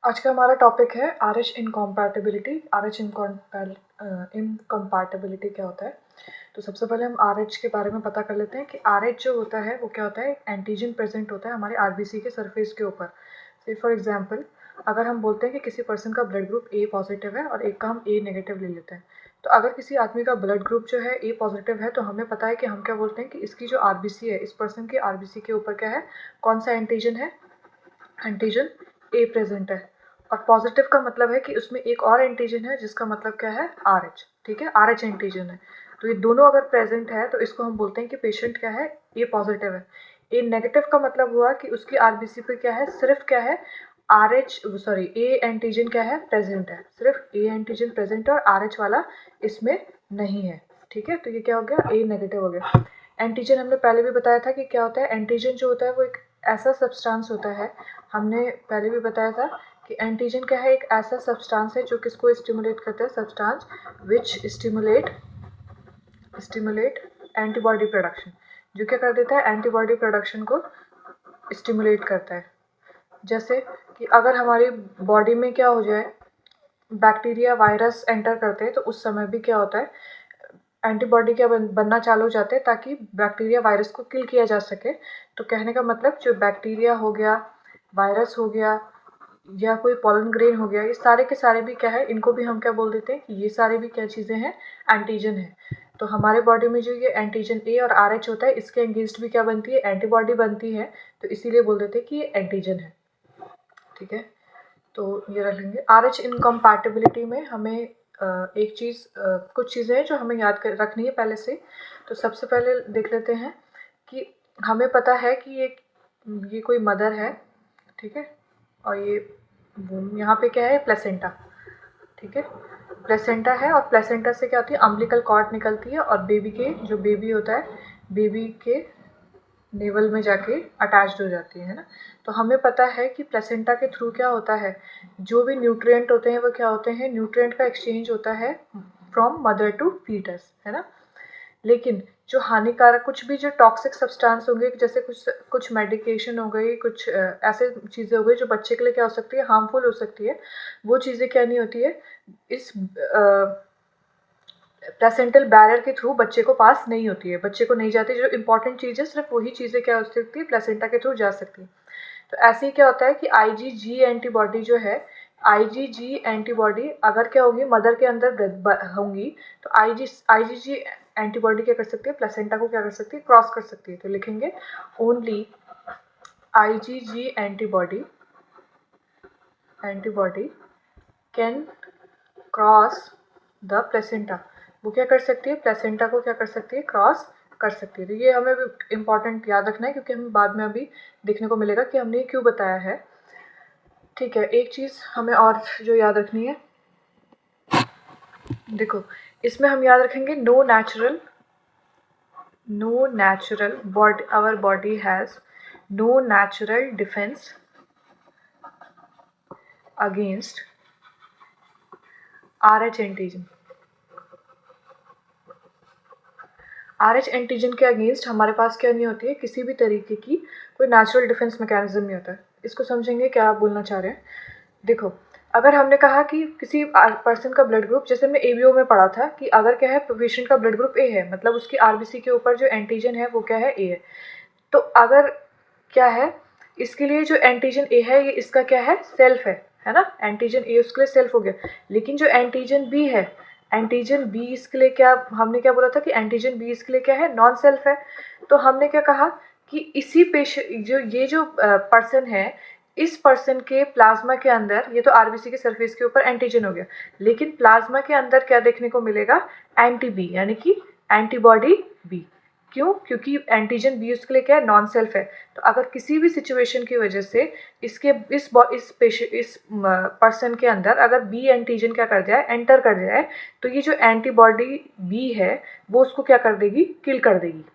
आज का हमारा टॉपिक है RH इनकॉम्पैटिबिलिटी। RH इनकॉम्पैटिबिलिटी क्या होता है? तो सबसे पहले हम RH के बारे में पता कर लेते हैं कि RH जो होता है वो क्या होता है। एंटीजन प्रेजेंट होता है हमारे RBC के सरफेस के ऊपर। से फॉर एग्जांपल अगर हम बोलते हैं कि किसी पर्सन का ब्लड ग्रुप A पॉजिटिव है और एक का हम A नेगेटिव ले लेते हैं, तो अगर किसी आदमी का ब्लड ग्रुप जो है A पॉजिटिव है तो हमें पता है कि हम क्या बोलते हैं कि इसकी जो RBC है, इस पर्सन के RBC के ऊपर क्या है, कौन सा एंटीजन है, एंटीजन A प्रेजेंट है। और पॉजिटिव का मतलब है कि उसमें एक और एंटीजन है जिसका मतलब क्या है, RH। ठीक है, RH एंटीजन है। तो ये दोनों अगर प्रेजेंट है तो इसको हम बोलते हैं कि पेशेंट क्या है, A पॉजिटिव है। A नेगेटिव का मतलब हुआ कि उसकी RBC पे क्या है, सिर्फ क्या है, A एंटीजन क्या है, प्रेजेंट है। सिर्फ A एंटीजन प्रेजेंट है और RH वाला इसमें नहीं है। ठीक है, तो ये क्या हो गया, A नेगेटिव हो गया। एंटीजन हमने पहले भी बताया था कि क्या होता है। एंटीजन जो होता है वो एक ऐसा सब्सटेंस होता है, हमने पहले भी बताया था कि एंटीजन क्या है, एक ऐसा सब्सटेंस है जो किसको स्टिमुलेट करता है, substance which stimulate antibody production, जो क्या कर देता है, एंटीबॉडी प्रोडक्शन को स्टिमुलेट करता है। जैसे कि अगर हमारी बॉडी में क्या हो जाए, बैक्टीरिया वायरस एंटर करते हैं तो उस समय भी क्या होता है, एंटीबॉडी क्या बनना चालू हो जाते हैं ताकि बैक्टीरिया वायरस को किल किया जा सके। तो कहने का मतलब जो बैक्टीरिया हो गया, वायरस हो गया या कोई पॉलन ग्रेन हो गया, ये सारे के सारे भी क्या है, इनको भी हम क्या बोल देते हैं कि ये सारे भी क्या चीज़ें हैं, एंटीजन है। तो हमारे बॉडी में जो ये एंटीजन A और RH होता है, इसके अगेंस्ट भी क्या बनती है, एंटीबॉडी बनती है। तो इसीलिए बोल देते हैं कि ये एंटीजन है। ठीक है, तो ये रख लेंगे। RH इनकम्पैटिबिलिटी में हमें एक चीज़, कुछ चीज़ें हैं जो हमें याद कर रखनी है पहले से। तो सबसे पहले देख लेते हैं कि हमें पता है कि ये कोई मदर है, ठीक है, और ये यहाँ पे क्या है, प्लेसेंटा। ठीक है, प्लेसेंटा है और प्लेसेंटा से क्या होती है, अम्बिलिकल कॉर्ड निकलती है और बेबी के जो बेबी होता है, बेबी के नेवल में जाके अटैच्ड हो जाती है ना। तो हमें पता है कि प्लेसेंटा के थ्रू क्या होता है, जो भी न्यूट्रिएंट होते हैं वो क्या होते हैं, न्यूट्रिएंट का एक्सचेंज होता है फ्रॉम मदर टू फीटस, है ना। लेकिन जो हानिकारक कुछ भी जो टॉक्सिक सब्सटेंस होंगे, जैसे कुछ कुछ मेडिकेशन हो गई, कुछ ऐसे चीज़ें हो गई जो बच्चे के लिए क्या हो सकती है, हार्मफुल हो सकती है, वो चीज़ें क्या नहीं होती है, इस प्लेसेंटल बैरियर के थ्रू बच्चे को पास नहीं होती है, बच्चे को नहीं जाती। जो इंपॉर्टेंट चीज़ है सिर्फ वही चीज़ें क्या हो सकती है, प्लेसेंटा के थ्रू जा सकती है। तो ऐसे ही क्या होता है कि IgG एंटीबॉडी जो है, IgG एंटीबॉडी अगर क्या होगी, मदर के अंदर होंगी, तो IgG एंटीबॉडी क्या कर सकती है, प्लेसेंटा को क्या कर सकती है, क्रॉस कर सकती है। तो लिखेंगे only IgG antibody can cross the placenta. वो क्या कर सकती है, प्लेसेंटा को क्या कर सकती है, क्रॉस कर सकती है। तो ये हमें इम्पॉर्टेंट याद रखना है क्योंकि हमें बाद में अभी देखने को मिलेगा कि हमने ये क्यों बताया है। ठीक है, एक चीज़ हमें और जो याद रखनी है, देखो इसमें हम याद रखेंगे no natural body, our body has no natural defence against RH antigen. RH antigen के अगेंस्ट हमारे पास क्या नहीं होती है, किसी भी तरीके की कोई नेचुरल डिफेंस मैकेनिज्म नहीं होता है। इसको समझेंगे क्या आप बोलना चाह रहे हैं। देखो, अगर हमने कहा कि किसी पर्सन का ब्लड ग्रुप, जैसे मैं ABO में पढ़ा था कि अगर क्या है, पेशेंट का ब्लड ग्रुप A है, मतलब उसकी RBC के ऊपर जो एंटीजन है वो क्या है, A है। तो अगर क्या है, इसके लिए जो एंटीजन A है ये इसका क्या है, सेल्फ है ना। एंटीजन A उसके लिए सेल्फ हो गया। लेकिन जो एंटीजन B है, एंटीजन B इसके लिए क्या, हमने क्या बोला था कि एंटीजन B इसके लिए क्या है, नॉन सेल्फ है। तो हमने क्या कहा कि इसी पेशेंट जो पर्सन है, इस पर्सन के प्लाज्मा के अंदर, ये तो RBC के सरफेस के ऊपर एंटीजन हो गया, लेकिन प्लाज्मा के अंदर क्या देखने को मिलेगा, एंटी B, यानी कि एंटीबॉडी B। क्यों, क्योंकि एंटीजन B उसके लिए क्या है, नॉन सेल्फ है। तो अगर किसी भी सिचुएशन की वजह से इस पर्सन के अंदर अगर B एंटीजन क्या कर जाए, एंटर कर जाए, तो ये जो एंटीबॉडी B है वो उसको क्या कर देगी, किल कर देगी,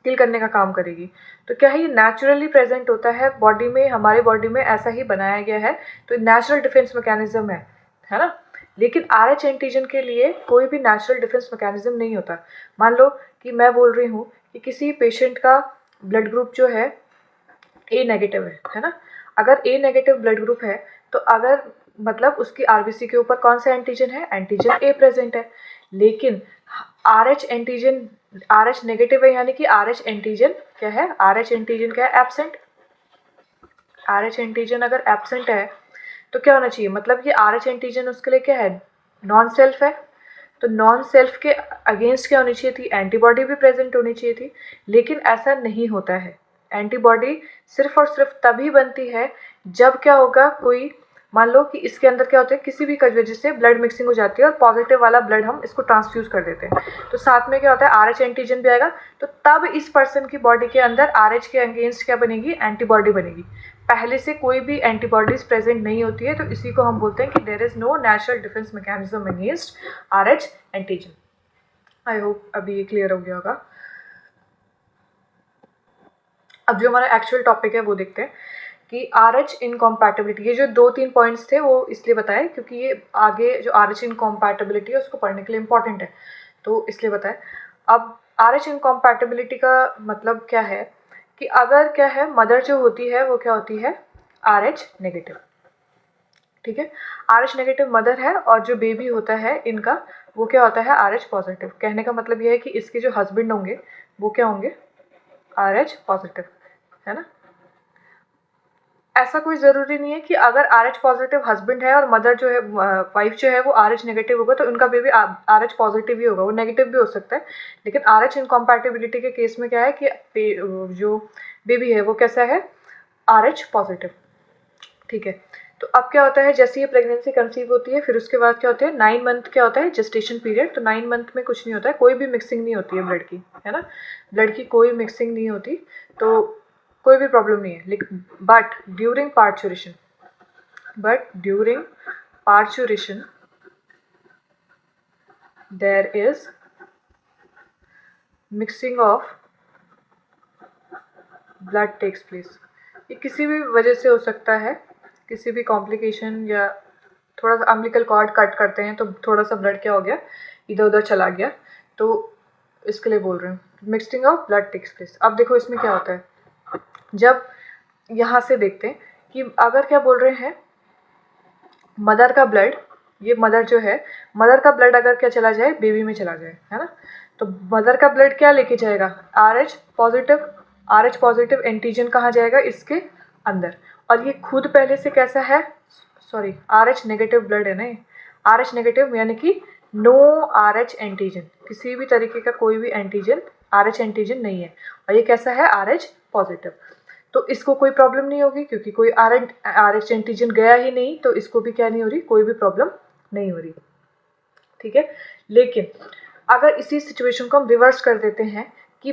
किल करने का काम करेगी। तो क्या है, ये नेचुरली प्रेजेंट होता है बॉडी में, हमारे बॉडी में ऐसा ही बनाया गया है। तो नेचुरल डिफेंस मैकेनिज्म है ना। लेकिन RH एंटीजन के लिए कोई भी नेचुरल डिफेंस मैकेनिज्म नहीं होता। मान लो कि मैं बोल रही हूँ कि किसी पेशेंट का ब्लड ग्रुप जो है A नेगेटिव है ना। अगर A नेगेटिव ब्लड ग्रुप है तो अगर मतलब उसकी आरबीसी के ऊपर कौन सा एंटीजन है, एंटीजन ए प्रेजेंट है, लेकिन RH एंटीजन RH नेगेटिव है, यानी कि RH एंटीजन क्या है, RH एंटीजन क्या है, एब्सेंट। RH एंटीजन अगर एब्सेंट है तो क्या होना चाहिए, मतलब ये RH एंटीजन उसके लिए क्या है, नॉन सेल्फ है। तो नॉन सेल्फ के अगेंस्ट क्या होनी चाहिए थी, एंटीबॉडी भी प्रेजेंट होनी चाहिए थी, लेकिन ऐसा नहीं होता है। एंटीबॉडी सिर्फ और सिर्फ तभी बनती है जब क्या होगा, कोई मान लो कि इसके अंदर क्या होता है, किसी भी वजह से ब्लड मिक्सिंग हो जाती है और पॉजिटिव वाला ब्लड हम इसको ट्रांसफ्यूज कर देते हैं, तो साथ में क्या होता है, RH एंटीजन भी आएगा, तो तब इस पर्सन की बॉडी के अंदर RH के अगेंस्ट क्या बनेगी, एंटीबॉडी बनेगी। पहले से कोई भी एंटीबॉडीज प्रेजेंट नहीं होती है, तो इसी को हम बोलते हैं कि there is no natural defence mechanism against RH antigen. I hope अभी ये क्लियर हो गया होगा। अब जो हमारा एक्चुअल टॉपिक है वो देखते हैं कि RH इनकॉम्पैटिबिलिटी। ये जो 2-3 पॉइंट्स थे वो इसलिए बताए क्योंकि ये आगे जो RH इनकॉम्पैटिबिलिटी है उसको पढ़ने के लिए इम्पॉर्टेंट है, तो इसलिए बताए। अब RH इनकॉम्पैटिबिलिटी का मतलब क्या है कि अगर क्या है, मदर जो होती है वो क्या होती है, RH नेगेटिव, ठीक है, RH नेगेटिव मदर है, और जो बेबी होता है इनका वो क्या होता है, RH पॉजिटिव। कहने का मतलब ये है कि इसके जो हस्बैंड होंगे वो क्या होंगे, RH पॉजिटिव, है ना। ऐसा कोई ज़रूरी नहीं है कि अगर RH पॉजिटिव हस्बैंड है और मदर जो है, वाइफ जो है वो RH नेगेटिव होगा तो उनका बेबी RH पॉजिटिव ही होगा, वो नेगेटिव भी हो सकता है। लेकिन RH इनकॉम्पैटिबिलिटी के केस में क्या है कि जो बेबी है वो कैसा है, RH पॉजिटिव, ठीक है। तो अब क्या होता है, जैसे ये प्रेगनेंसी कंसीव होती है फिर उसके बाद क्या होता है, 9 मंथ क्या होता है, जेस्टेशन पीरियड। तो 9 मंथ में कुछ नहीं होता है, कोई भी मिक्सिंग नहीं होती है ब्लड की, है ना, ब्लड की कोई मिक्सिंग नहीं होती, तो कोई भी प्रॉब्लम नहीं है। लेकिन but during parturition there is mixing of blood takes place. ये किसी भी वजह से हो सकता है, किसी भी कॉम्प्लिकेशन, या थोड़ा सा अम्बिलिकल कॉर्ड कट करते हैं तो थोड़ा सा ब्लड क्या हो गया, इधर उधर चला गया, तो इसके लिए बोल रहे हैं mixing of blood takes place. अब देखो इसमें क्या होता है, जब यहाँ से देखते हैं कि अगर क्या बोल रहे हैं, मदर का ब्लड, ये मदर जो है, मदर का ब्लड अगर क्या चला जाए, बेबी में चला जाए, है ना, तो मदर का ब्लड क्या लेके जाएगा, RH positive. RH positive antigen कहाँ जाएगा, इसके अंदर, और ये खुद पहले से कैसा है, सॉरी RH नेगेटिव ब्लड है ना, RH नेगेटिव यानी कि नो RH एंटीजन, किसी भी तरीके का कोई भी एंटीजन RH एंटीजन नहीं है, और ये कैसा है, RH पॉजिटिव। तो इसको कोई प्रॉब्लम नहीं होगी क्योंकि कोई RH एंटीजन गया ही नहीं, तो इसको भी क्या नहीं हो रही, कोई भी प्रॉब्लम नहीं हो रही, ठीक है। लेकिन अगर इसी सिचुएशन को हम रिवर्स कर देते हैं कि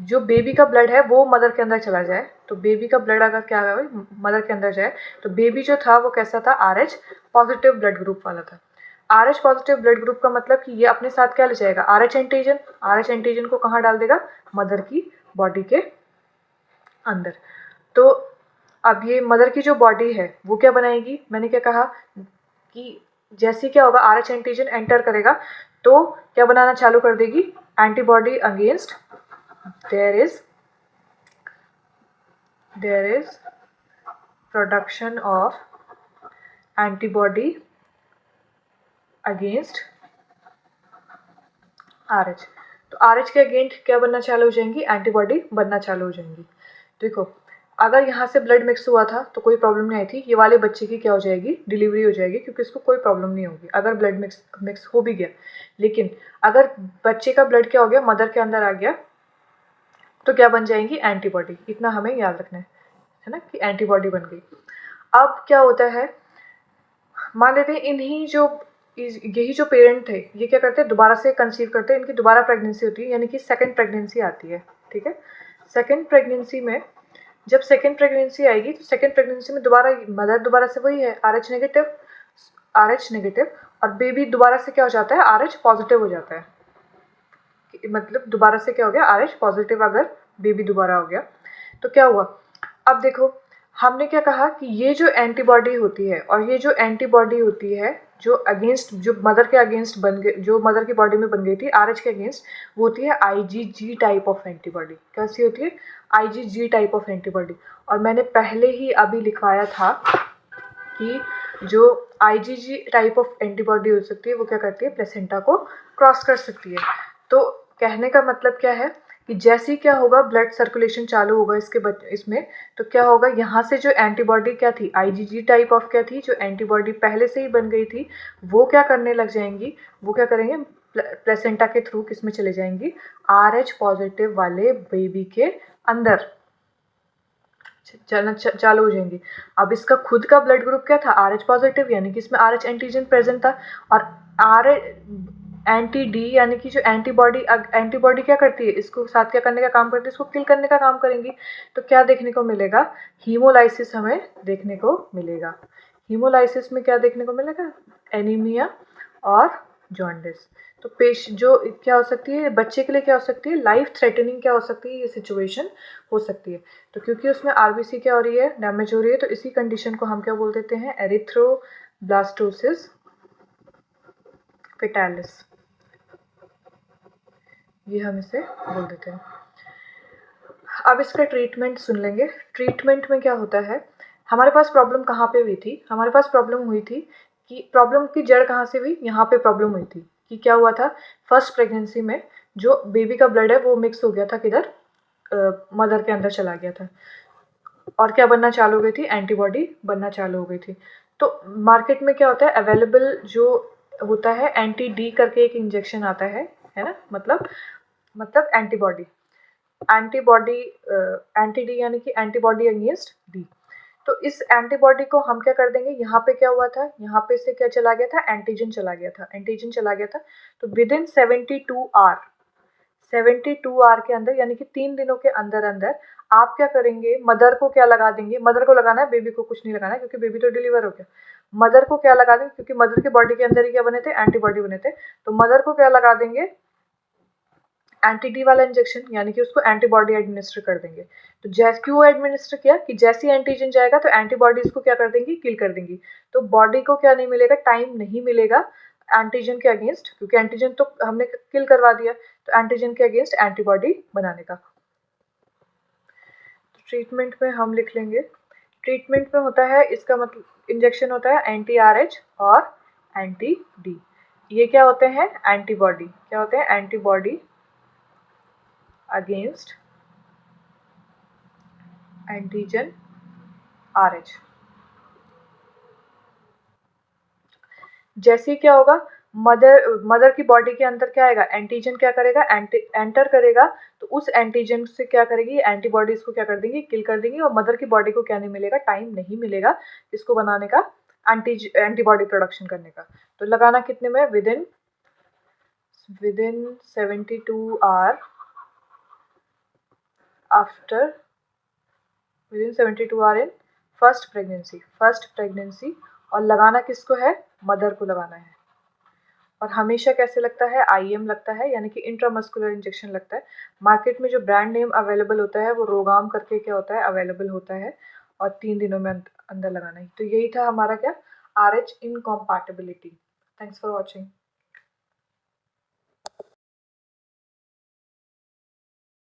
जो बेबी का ब्लड है वो मदर के अंदर चला जाए, तो बेबी का ब्लड अगर क्या है मदर के अंदर जाए, तो बेबी जो था वो कैसा था, RH पॉजिटिव ब्लड ग्रुप वाला था। RH पॉजिटिव ब्लड ग्रुप का मतलब कि ये अपने साथ क्या ले जाएगा, RH एंटीजन को कहाँ डाल देगा, मदर की बॉडी के अंदर। तो अब ये मदर की जो बॉडी है वो क्या बनाएगी, मैंने क्या कहा कि जैसे क्या होगा, RH एंटीजन एंटर करेगा तो क्या बनाना चालू कर देगी, antibody against, there is production of antibody against RH। तो RH के अगेंस्ट क्या बनना चालू हो जाएंगी, एंटीबॉडी बनना चालू हो जाएंगी। देखो अगर यहाँ से ब्लड मिक्स हुआ था तो कोई प्रॉब्लम नहीं आई थी, ये वाले बच्चे की क्या हो जाएगी, डिलीवरी हो जाएगी, क्योंकि इसको कोई प्रॉब्लम नहीं होगी अगर ब्लड मिक्स हो भी गया। लेकिन अगर बच्चे का ब्लड क्या हो गया, मदर के अंदर आ गया, तो क्या बन जाएंगी, एंटीबॉडी। इतना हमें याद रखना है ना, कि एंटीबॉडी बन गई। अब क्या होता है, मान लेते हैं यही जो पेरेंट थे ये क्या करते हैं, दोबारा से कंसीव करते हैं, इनकी दोबारा प्रेगनेंसी होती है, यानी कि सेकंड प्रेगनेंसी आती है, ठीक है। सेकंड प्रेगनेंसी में जब सेकंड प्रेगनेंसी आएगी तो सेकंड प्रेगनेंसी में मदर दोबारा से वही है, RH नेगेटिव, और बेबी दोबारा से क्या हो जाता है, RH पॉजिटिव हो जाता है। मतलब दोबारा से क्या हो गया, RH पॉजिटिव अगर बेबी दोबारा हो गया तो क्या हुआ। अब देखो हमने क्या कहा कि ये जो एंटीबॉडी होती है, और ये जो एंटीबॉडी होती है जो मदर के अगेंस्ट बन गई, जो मदर की बॉडी में बन गई थी RH के अगेंस्ट, वो होती है IgG टाइप ऑफ एंटीबॉडी। कैसी होती है, IgG टाइप ऑफ एंटीबॉडी। और मैंने पहले ही अभी लिखवाया था कि जो IgG टाइप ऑफ एंटीबॉडी हो सकती है वो क्या करती है, प्लेसेंटा को क्रॉस कर सकती है। तो कहने का मतलब क्या है कि जैसे ही क्या होगा, ब्लड सर्कुलेशन चालू होगा इसमें, तो क्या होगा, यहाँ से जो एंटीबॉडी क्या थी, IgG टाइप ऑफ क्या थी, जो एंटीबॉडी पहले से ही बन गई थी, वो क्या करने लग जाएंगी, वो क्या करेंगे, प्लेसेंटा के थ्रू किस में चले जाएंगी, RH पॉजिटिव वाले बेबी के अंदर चलना चालू हो जाएंगी। अब इसका खुद का ब्लड ग्रुप क्या था, RH पॉजिटिव, यानी कि इसमें RH एंटीजन प्रेजेंट था। और आर एंटी डी यानी कि जो एंटीबॉडी क्या करती है, इसको साथ क्या करने का काम करती है, इसको किल करने का काम करेंगी। तो क्या देखने को मिलेगा, हीमोलाइसिस हमें देखने को मिलेगा। हीमोलाइसिस में क्या देखने को मिलेगा, एनीमिया और जॉन्डिस। तो जो क्या हो सकती है, बच्चे के लिए क्या हो सकती है, लाइफ थ्रेटनिंग क्या हो सकती है, ये सिचुएशन हो सकती है। तो क्योंकि उसमें RBC क्या हो रही है, डैमेज हो रही है, तो इसी कंडीशन को हम क्या बोल देते हैं, एरिथ्रोब्लास्टोसिस फेटालिस, ये हम इसे बोल देते हैं। अब इसका ट्रीटमेंट सुन लेंगे। ट्रीटमेंट में क्या होता है, हमारे पास प्रॉब्लम कहाँ पे हुई थी, हमारे पास प्रॉब्लम हुई थी कि प्रॉब्लम की जड़ कहाँ से हुई, यहाँ पे प्रॉब्लम हुई थी कि क्या हुआ था, फर्स्ट प्रेगनेंसी में जो बेबी का ब्लड है वो मिक्स हो गया था, किधर, मदर के अंदर चला गया था, और क्या बनना चालू हो गई थी, एंटीबॉडी बनना चालू हो गई थी। तो मार्केट में क्या होता है, अवेलेबल जो होता है, एंटी-D करके एक इंजेक्शन आता है ना, मतलब एंटीबॉडी एंटी-D यानी कि एंटीबॉडी अगेंस्ट डी। तो इस एंटीबॉडी को हम क्या कर देंगे, यहाँ पे क्या हुआ था, यहाँ पे से क्या चला गया था, एंटीजन चला गया था। तो विद इन 72 आवर के अंदर, यानी कि 3 दिनों के अंदर अंदर आप क्या करेंगे, मदर को क्या लगा देंगे, मदर को लगाना है, बेबी को कुछ नहीं लगाना है, क्योंकि बेबी तो डिलीवर हो गया। मदर को क्या लगा देंगे, क्योंकि मदर के बॉडी के अंदर ही क्या बने थे, एंटीबॉडी बने थे। तो मदर को क्या लगा देंगे, एंटी-D वाला इंजेक्शन, यानी कि उसको एंटीबॉडी एडमिनिस्टर कर देंगे। तो क्यों एडमिनिस्टर किया, कि जैसे एंटीजन जाएगा तो एंटीबॉडी इसको क्या कर देंगी, किल कर देंगी। तो बॉडी को क्या नहीं मिलेगा, टाइम नहीं मिलेगा एंटीजन के अगेंस्ट, क्योंकि एंटीजन तो हमने किल करवा दिया, तो एंटीजन के अगेंस्ट एंटीबॉडी बनाने का। तो ट्रीटमेंट में हम लिख लेंगे, ट्रीटमेंट में होता है, इसका मतलब इंजेक्शन होता है एंटी-RH और एंटी-D। ये क्या होते हैं, एंटीबॉडी, क्या होते हैं, एंटीबॉडी अगेंस्ट एंटीजन RH। जैसे ही क्या होगा, मदर की बॉडी के अंदर क्या आएगा, एंटीजन क्या करेगा, एंटर करेगा, तो उस एंटीजन से क्या करेगी, एंटीबॉडीज को क्या कर देंगी, किल कर देंगी, और मदर की बॉडी को क्या नहीं मिलेगा, टाइम नहीं मिलेगा इसको बनाने का, एंटीबॉडी प्रोडक्शन करने का। तो लगाना कितने में, within 72 hour after, within 72 hour in first pregnancy. और लगाना किसको है, मदर को लगाना है। और हमेशा कैसे लगता है, IM लगता है, यानी कि इंट्रामस्कुलर इंजेक्शन लगता है। मार्केट में जो ब्रांड नेम अवेलेबल होता है वो रोगाम करके क्या होता है, अवेलेबल होता है, और 3 दिनों में अंदर लगाना है। तो यही था हमारा क्या, RH इनकॉम्पैटिबिलिटी। Thanks for watching.